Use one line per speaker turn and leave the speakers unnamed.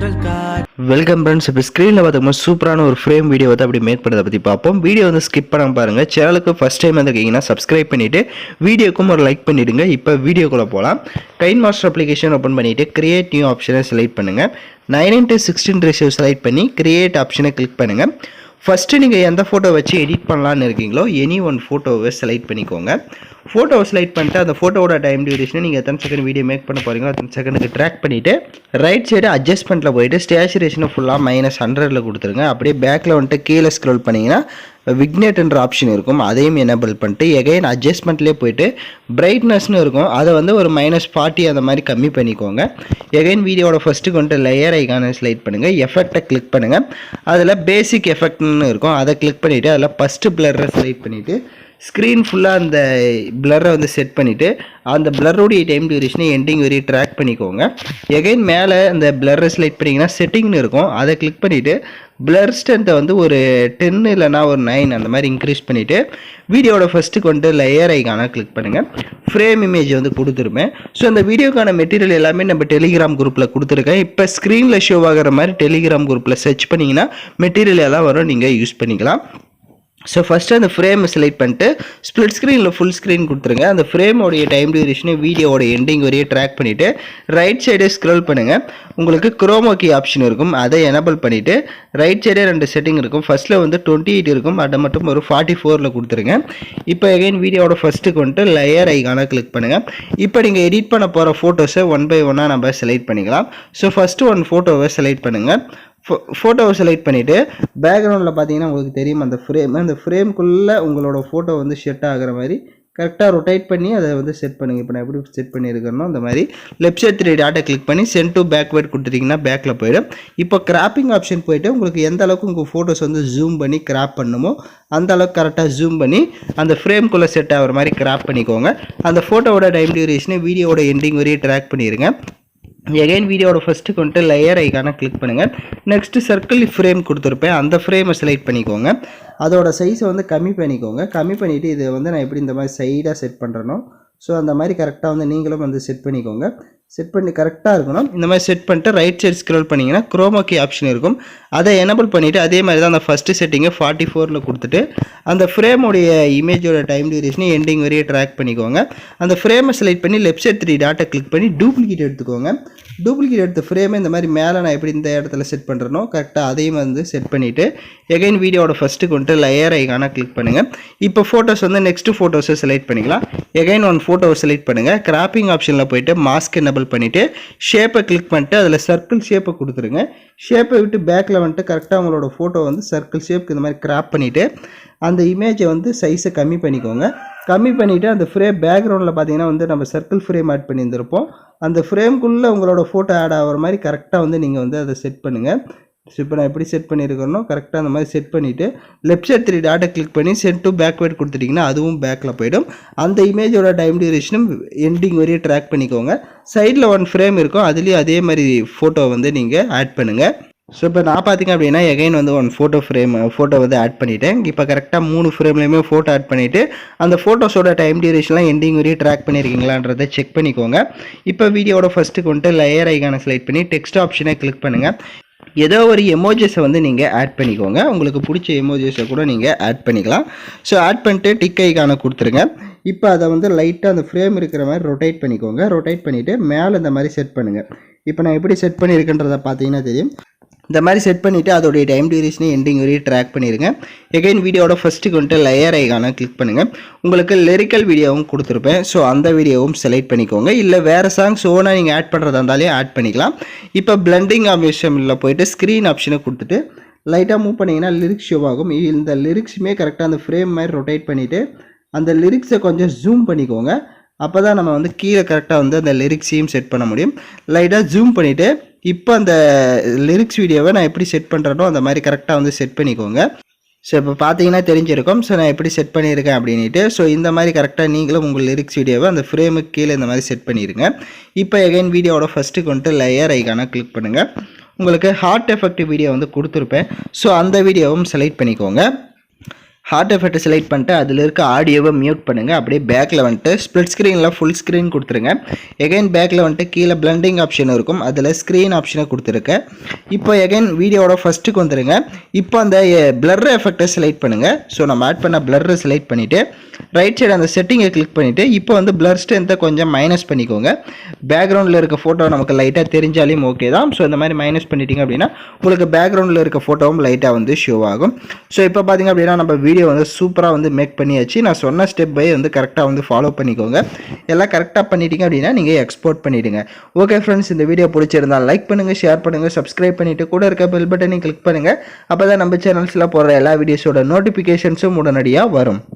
Welcome friends. இப்போ ஸ்க்ரீனில் பார்த்தோம்னா சூப்பரான ஒரு ஃப்ரேம் வீடியோ வந்து அப்படி மேக் பண்ணுறதை பற்றி பார்ப்போம். வீடியோ வந்து ஸ்கிப் பண்ணாமல் பாருங்கள். சேனலுக்கு ஃபஸ்ட் டைம் வந்துருக்கீங்கன்னா சப்ஸ்கிரைப் பண்ணிவிட்டு வீடியோக்கும் ஒரு லைக் பண்ணிவிடுங்க. இப்போ வீடியோக்குள்ளே போகலாம். கைன் மாஸ்டர் அப்ளிகேஷன் ஓப்பன் பண்ணிவிட்டு கிரியேட் நியூ ஆப்ஷனை செலக்ட் பண்ணுங்கள். 9:16 ரேஷியோ செலக்ட் பண்ணி கிரியேட் ஆப்ஷனை கிளிக் பண்ணுங்கள். ஃபஸ்ட்டு நீங்கள் எந்த ஃபோட்டோ வச்சு எடிட் பண்ணலான்னு இருக்கீங்களோ எனி ஒன் ஃபோட்டோவை செலக்ட் பண்ணிக்கோங்க. ஃபோட்டோவை செலக்ட் பண்ணிட்டு அந்த ஃபோட்டோவோட டைம் டியூரேஷனை நீங்கள் எத்தனை செகண்ட் வீடியோ மேக் பண்ண போகிறீங்களோ அத்தனை செகண்டுக்கு ட்ராக் பண்ணிவிட்டு ரைட் சைடு அட்ஜஸ்ட்மெண்ட்டில் போயிட்டு ஸ்டேச்சுரேஷனை ஃபுல்லாக -100 கொடுத்துருங்க. அப்படியே பேக்கில் வந்துட்டு கீழே ஸ்க்ரோல் பண்ணிங்கன்னா விக்னேட்ன்ற ஆப்ஷன் இருக்கும், அதையும் எனேபிள் பண்ணிட்டு எகைன் அட்ஜஸ்ட்மெண்ட்லேயே போயிட்டு பிரைட்னஸ்னு இருக்கும், அதை வந்து ஒரு -40 அந்த மாதிரி கம்மி பண்ணிக்கோங்க. எகைன் வீடியோட ஃபஸ்ட்டுக்கு வந்துட்டு லேயர் ஐக்கானை செலக்ட் பண்ணுங்கள். எஃபெக்டை கிளிக் பண்ணுங்கள். அதில் பேசிக் எஃபெக்ட்னு இருக்கும், அதை கிளிக் பண்ணிவிட்டு அதில் ஃபஸ்ட்டு பிளரை செலக்ட் பண்ணிவிட்டு ஸ்க்ரீன் ஃபுல்லாக அந்த பிளரை வந்து செட் பண்ணிவிட்டு அந்த பிளருடைய டைம் டியூரேஷனை எண்டிங் வரையும் ட்ராக் பண்ணிக்கோங்க. எகைன் மேலே அந்த பிளரை செலக்ட் பண்ணிங்கன்னா செட்டிங்னு இருக்கும், அதை கிளிக் பண்ணிவிட்டு பிளர் ஸ்ட்ரென்த்தை வந்து ஒரு 10 இல்லைனா ஒரு 9 அந்த மாதிரி இன்க்ரீஸ் பண்ணிவிட்டு வீடியோட ஃபஸ்ட்டுக்கு வந்துட்டு லேயர் ஐக்கான கிளிக் பண்ணுங்கள். ஃப்ரேம் இமேஜ் வந்து கொடுத்துருப்பேன். ஸோ அந்த வீடியோக்கான மெட்டீரியல் எல்லாமே நம்ம டெலிகிராம் குரூப்பில் கொடுத்துருக்கேன். இப்போ ஸ்க்ரீனில் ஷோ ஆகிற மாதிரி டெலிகிராம் குரூப்பில் சர்ச் பண்ணிங்கன்னா மெட்டீரியல் எல்லாம் வரும், நீங்கள் யூஸ் பண்ணிக்கலாம். ஸோ ஃபஸ்ட்டு அந்த ஃப்ரேமை செலக்ட் பண்ணிட்டு ஸ்ப்ளிட் ஸ்க்ரீனில் ஃபுல் ஸ்க்ரீன் கொடுத்துருங்க. அந்த ஃப்ரேமோடைய டைம் டியூரேஷனை வீடியோட எண்டிங் வரையே ட்ராக் பண்ணிவிட்டு ரைட் சைடே ஸ்க்ரோல் பண்ணுங்கள். உங்களுக்கு குரோமோக்கி ஆப்ஷன் இருக்கும், அதை எனேபிள் பண்ணிவிட்டு ரைட் சைடே 2 செட்டிங் இருக்கும். ஃபஸ்ட்டில் வந்து 28 இருக்கும், அதை மட்டும் ஒரு 44 கொடுத்துருங்க. இப்போ எகைன் வீடியோட ஃபஸ்ட்டுக்கு வந்துட்டு லேயர் ஐக்கான கிளிக் பண்ணுங்கள். இப்போ நீங்கள் எடிட் பண்ண போகிற ஃபோட்டோஸை 1 by 1 நம்ம செலக்ட் பண்ணிக்கலாம். ஸோ ஃபஸ்ட்டு ஒன் ஃபோட்டோவை செலக்ட் பண்ணுங்கள். ஃபோட்டோவை செலக்ட் பண்ணிவிட்டு பேக்ரவுண்டில் பார்த்தீங்கன்னா உங்களுக்கு தெரியும் அந்த ஃப்ரேம்குள்ளே உங்களோட ஃபோட்டோ வந்து செட் ஆகிற மாதிரி கரெக்டாக ரொட்டேட் பண்ணி அதை வந்து செட் பண்ணுங்கள். இப்போ நான் எப்படி செட் பண்ணியிருக்கேனோ அந்த மாதிரி லெஃப்ட் சைட் 3 டாட்டை கிளிக் பண்ணி சென்ட் டு பேக்வேர்ட் கொடுத்துட்டிங்கன்னா பேக்கில் போய்டும். இப்போ கிராப்பிங் ஆப்ஷன் போய்ட்டு உங்களுக்கு எந்த அளவுக்கு உங்கள் ஃபோட்டோஸ் வந்து ஜூம் பண்ணி கிராப் பண்ணுமோ அந்த அளவுக்கு கரெக்டாக ஜூம் பண்ணி அந்த ஃப்ரேம்குள்ளே செட் ஆகிற மாதிரி கிராப் பண்ணிக்கோங்க. அந்த ஃபோட்டோவோட டைம் டியூரேஷனை வீடியோட எண்டிங் வரையும் ட்ராக் பண்ணிடுங்க. எகைன் வீடியோட ஃபஸ்ட்டுக்கு வந்துட்டு லேயர் ஐக்கான கிளிக் பண்ணுங்கள். நெக்ஸ்ட்டு சர்க்கிள் ஃப்ரேம் கொடுத்துருப்பேன், அந்த ஃப்ரேமை செலக்ட் பண்ணிக்கோங்க. அதோட சைஸை வந்து கம்மி பண்ணிக்கோங்க. கம்மி பண்ணிவிட்டு இதை வந்து நான் எப்படி இந்த மாதிரி சைடாக செட் பண்ணுறேனோ ஸோ அந்த மாதிரி கரெக்டாக வந்து நீங்களும் வந்து செட் பண்ணிக்கோங்க. செட் பண்ணி கரெக்டாக இருக்கணும். இந்த மாதிரி செட் பண்ணிட்டு ரைட் சைடு ஸ்க்ரோல் பண்ணிங்கன்னா குரோமோக்கி ஆப்ஷன் இருக்கும், அதை எனேபிள் பண்ணிவிட்டு அதே மாதிரி தான் அந்த ஃபஸ்ட்டு செட்டிங்கை 44 கொடுத்துட்டு அந்த ஃப்ரேமுடைய இமேஜோட டைம் டியூரேஷனை எண்டிங் வரையே ட்ராக் பண்ணிக்கோங்க. அந்த ஃப்ரேமை செலக்ட் பண்ணி லெஃப்ட் சைட் 3 டாட்டை கிளிக் பண்ணி டூப்ளிகேட் எடுத்துக்கோங்க. டூப்ளிகேட் எடுத்த ஃப்ரேமை இந்த மாதிரி மேலே நான் எப்படி இந்த இடத்துல செட் பண்ணுறனோ கரெக்டாக அதையும் வந்து செட் பண்ணிவிட்டு எகைன் வீடியோட ஃபஸ்ட்டுக்கு வந்துட்டு லேயர் ஐக்கான கிளிக் பண்ணுங்கள். இப்போ ஃபோட்டோஸ் வந்து நெக்ஸ்ட்டு ஃபோட்டோஸை செலக்ட் பண்ணிக்கலாம். எகைன் ஒன் ஃபோட்டோவை செலக்ட் பண்ணுங்கள். கிராப்பிங் ஆப்ஷனில் போய்ட்டு மாஸ்க் எனேபிள் பண்ணிவிட்டு ஷேப்பை கிளிக் பண்ணிட்டு அதில் சர்க்கிள் ஷேப்பை கொடுத்துருங்க. ஷேப்பை விட்டு பேக்கில் வந்துட்டு கரெக்டாக உங்களோட ஃபோட்டோ வந்து சர்க்கிள் ஷேப்புக்கு இந்த மாதிரி கிராப் பண்ணிவிட்டு அந்த இமேஜை வந்து சைஸை கம்மி பண்ணிக்கோங்க. கம்மி பண்ணிவிட்டு அந்த ஃப்ரேம் பேக்ரவுண்டில் பார்த்தீங்கன்னா வந்து நம்ம சர்க்கிள் ஃப்ரேம் ஆட் பண்ணியிருந்திருப்போம், அந்த ஃப்ரேம்குள்ளே உங்களோட ஃபோட்டோ ஆட் ஆகிற மாதிரி கரெக்டாக வந்து நீங்கள் வந்து அதை செட் பண்ணுங்கள். ஸோ இப்போ நான் எப்படி செட் பண்ணியிருக்கேனோ கரெக்டாக அந்த மாதிரி செட் பண்ணிவிட்டு லெஃப்ட் சைட் 3 டாட்டை கிளிக் பண்ணி சென்ட் டு பேக்வேர்ட் கொடுத்துட்டிங்கன்னா அதுவும் பேக்கில் போய்டும். அந்த இமேஜோட டைம் டியூரேஷனும் எண்டிங் வரையே ட்ராக் பண்ணிக்கோங்க. சைடில் 1 ஃப்ரேம் இருக்கும், அதுலேயும் அதே மாதிரி ஃபோட்டோ வந்து நீங்கள் ஆட் பண்ணுங்கள். ஸோ இப்போ நான் பார்த்திங்க அப்படின்னா எகைன் வந்து 1 ஃபோட்டோ வந்து ஆட் பண்ணிவிட்டேன். இப்போ கரெக்டாக 3 ஃப்ரேம்லேயுமே ஃபோட்டோ ஆட் பண்ணிவிட்டு அந்த ஃபோட்டோஸோட டைம் டியூரேஷன்லாம் எண்டிங் வரையும் ட்ராக் பண்ணியிருக்கீங்களான்றதை செக் பண்ணிக்கோங்க. இப்போ வீடியோட ஃபஸ்ட்டுக்கு வந்துட்டு லேயர் ஐக்கானை செலக்ட் பண்ணி டெக்ஸ்ட் ஆப்ஷனை கிளிக் பண்ணுங்கள். ஏதோ ஒரு எமோஜஸை வந்து நீங்கள் ஆட் பண்ணிக்கோங்க, உங்களுக்கு பிடிச்ச எமோஜஸை கூட நீங்கள் ஆட் பண்ணிக்கலாம். ஸோ ஆட் பண்ணிட்டு டிக் ஐக்கானை கொடுத்துருங்க. இப்போ அதை வந்து லைட்டாக அந்த ஃப்ரேம் இருக்கிற மாதிரி ரொட்டேட் பண்ணிக்கோங்க. ரொட்டேட் பண்ணிவிட்டு மேலே இந்த மாதிரி செட் பண்ணுங்கள். இப்போ நான் எப்படி செட் பண்ணியிருக்கேன்றதை பார்த்தீங்கன்னா தெரியும். இந்த மாதிரி செட் பண்ணிவிட்டு அதோடைய டைம் டியூரேஷனை எண்டிங் வரையும் ட்ராக் பண்ணிடுங்க. எகைன் வீடியோட ஃபஸ்ட்டுக்கு வந்துட்டு லேயர் ஐக்கான கிளிக் பண்ணுங்கள். உங்களுக்கு லிரிக்கல் வீடியோவும் கொடுத்துருப்பேன், ஸோ அந்த வீடியோவும் செலக்ட் பண்ணிக்கோங்க. இல்லை வேறு சாங்ஸ் ஓனாக நீங்கள் ஆட் பண்ணுறதா இருந்தாலே ஆட் பண்ணிக்கலாம். இப்போ பிளண்டிங் ஆப்ஷனில் போய்ட்டு ஸ்க்ரீன் ஆப்ஷனை கொடுத்துட்டு லைட்டாக மூவ் பண்ணிங்கன்னா லிரிக்ஸ் ஷோ ஆகும். இந்த லிரிக்ஸுமே கரெக்டாக அந்த ஃப்ரேம் மாதிரி ரொட்டேட் பண்ணிவிட்டு அந்த லிரிக்ஸை கொஞ்சம் ஜூம் பண்ணிக்கோங்க. அப்போ தான் நம்ம வந்து கீழே கரெக்டாக வந்து அந்த லிரிக்ஸையும் செட் பண்ண முடியும். லைட்டாக ஜூம் பண்ணிவிட்டு இப்போ அந்த லிரிக்ஸ் வீடியோவை நான் எப்படி செட் பண்ணுறனோ அந்த மாதிரி கரெக்டாக வந்து செட் பண்ணிக்கோங்க. ஸோ இப்போ பார்த்தீங்கன்னா தெரிஞ்சிருக்கும் ஸோ நான் எப்படி செட் பண்ணியிருக்கேன் அப்படின்ட்டு. ஸோ இந்த மாதிரி கரெக்டாக நீங்களும் உங்கள் லிரிக்ஸ் வீடியோவை அந்த ஃப்ரேமுக்கு கீழே இந்த மாதிரி செட் பண்ணிடுங்க. இப்போ எகைன் வீடியோவோட ஃபஸ்ட்டுக்கு வந்துட்டு லேயர் ஐக்கான கிளிக் பண்ணுங்கள். உங்களுக்கு ஹார்ட் எஃபெக்ட் வீடியோ வந்து கொடுத்துருப்பேன், ஸோ அந்த வீடியோவும் செலக்ட் பண்ணிக்கோங்க. ஹார்ட் எஃபெக்ட் செலக்ட் பண்ணிட்டு அதில் இருக்க ஆடியோவை மியூட் பண்ணுங்கள். அப்படியே பேக்கில் வந்துட்டு ஸ்ப்ளிட் ஸ்க்ரீனில் ஃபுல் ஸ்க்ரீன் கொடுத்துருங்க. எகைன் பேக்கில் வந்துட்டு கீழே பிளண்டிங் ஆப்ஷன் இருக்கும், அதில் ஸ்க்ரீன் ஆப்ஷனை கொடுத்துருக்கேன். இப்போ எகைன் வீடியோவோட ஃபஸ்ட்டுக்கு வந்துடுங்க. இப்போ அந்த பிளர் எஃபெக்டை செலக்ட் பண்ணுங்கள். ஸோ நம்ம ஆட் பண்ண பிளர்ரை செலக்ட் பண்ணிவிட்டு ரைட் சைடு அந்த செட்டிங்கை கிளிக் பண்ணிவிட்டு இப்போ வந்து பிளர் ஸ்ட்ரென்த்தை கொஞ்சம் மைனஸ் பண்ணிக்கோங்க. பேக்ரவுண்டில் இருக்க ஃபோட்டோ நமக்கு லைட்டாக தெரிஞ்சாலும் ஓகே தான். ஸோ இந்த மாதிரி மைனஸ் பண்ணிட்டீங்க அப்படின்னா உங்களுக்கு பேக்ரவுண்டில் இருக்க ஃபோட்டோவும் லைட்டாக வந்து ஷோ ஆகும். ஸோ இப்போ பார்த்திங்க அப்படின்னா நம்ம வீடியோ வந்து சூப்பராக வந்து மேக் பண்ணியாச்சு. நான் சொன்ன ஸ்டெப் பை வந்து கரெக்டாக வந்து ஃபாலோ பண்ணிக்கோங்க. எல்லாம் கரெக்டாக பண்ணிட்டீங்க அப்படின்னா நீங்கள் எக்ஸ்போர்ட் பண்ணிவிடுங்க. ஓகே ஃப்ரெண்ட்ஸ், இந்த வீடியோ பிடிச்சிருந்தால் லைக் பண்ணுங்கள், ஷேர் பண்ணுங்கள், சப்ஸ்கிரைப் பண்ணிவிட்டு கூட இருக்க பெல் பட்டனையும் கிளிக் பண்ணுங்கள். அப்போ தான் நம்ம சேனல்ஸில் போடுற எல்லா வீடியோஸோட நோட்டிஃபிகேஷன்ஸும் உடனடியாக வரும்.